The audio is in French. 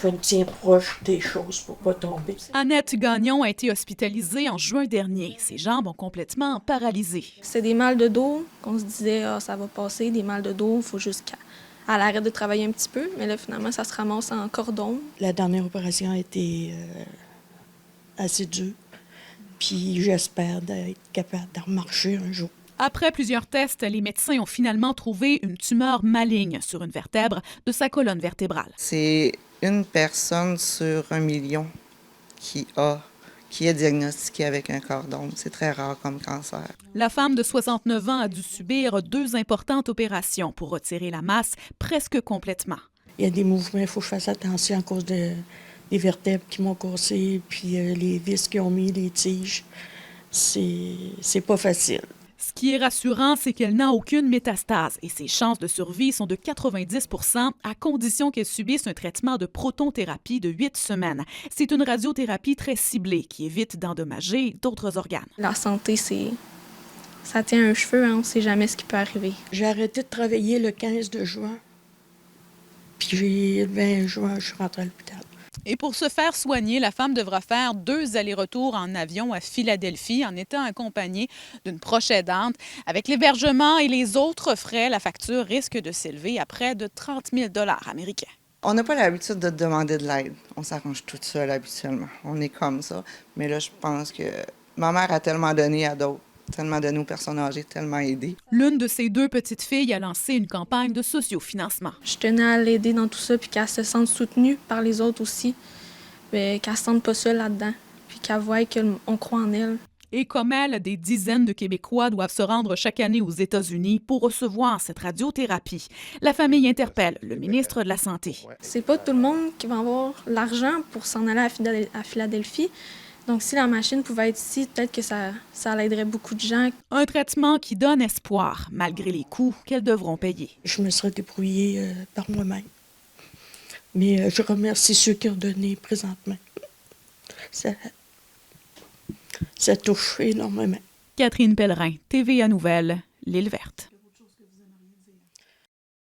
fais une tiens proche des choses pour pas tomber. Annette Gagnon a été hospitalisée en juin dernier. Ses jambes ont complètement paralysé. C'est des mal de dos qu'on se disait « ça va passer, des mal de dos, il faut juste qu'elle arrête de travailler un petit peu ». Mais là, finalement, ça se ramasse en cordon. La dernière opération a été assez dure. Puis j'espère d'être capable de remarcher un jour. Après plusieurs tests, les médecins ont finalement trouvé une tumeur maligne sur une vertèbre de sa colonne vertébrale. C'est une personne sur 1 million qui est diagnostiquée avec un cordon. C'est très rare comme cancer. La femme de 69 ans a dû subir 2 importantes opérations pour retirer la masse presque complètement. Il y a des mouvements, il faut que je fasse attention à cause des vertèbres qui m'ont cassé, puis les vis qu'ils ont mis, les tiges. C'est pas facile. Ce qui est rassurant, c'est qu'elle n'a aucune métastase et ses chances de survie sont de 90 % à condition qu'elle subisse un traitement de protonthérapie de 8 semaines. C'est une radiothérapie très ciblée qui évite d'endommager d'autres organes. La santé, ça tient un cheveu, hein, on ne sait jamais ce qui peut arriver. J'ai arrêté de travailler le 15 de juin, puis le 20 juin, je suis rentrée à l'hôpital. Et pour se faire soigner, la femme devra faire 2 allers-retours en avion à Philadelphie en étant accompagnée d'une proche aidante. Avec l'hébergement et les autres frais, la facture risque de s'élever à près de 30 000 $ américains. On n'a pas l'habitude de demander de l'aide. On s'arrange toute seule habituellement. On est comme ça. Mais là, je pense que ma mère a tellement donné à d'autres, tellement donné aux personnes âgées, tellement aidé. L'une de ses 2 petites filles a lancé une campagne de sociofinancement. Je tenais à l'aider dans tout ça, puis qu'elle se sente soutenue par les autres aussi, qu'elle ne se sente pas seule là-dedans, puis qu'elle voie qu'on croit en elle. Et comme elle, des dizaines de Québécois doivent se rendre chaque année aux États-Unis pour recevoir cette radiothérapie. La famille interpelle le ministre de la Santé. C'est pas tout le monde qui va avoir l'argent pour s'en aller à Philadelphie. Donc, si la machine pouvait être ici, peut-être que ça aiderait beaucoup de gens. Un traitement qui donne espoir, malgré les coûts qu'elles devront payer. Je me serais débrouillée par moi-même. Mais je remercie ceux qui ont donné présentement. Ça touche énormément. Catherine Pellerin, TVA Nouvelles, L'Île Verte.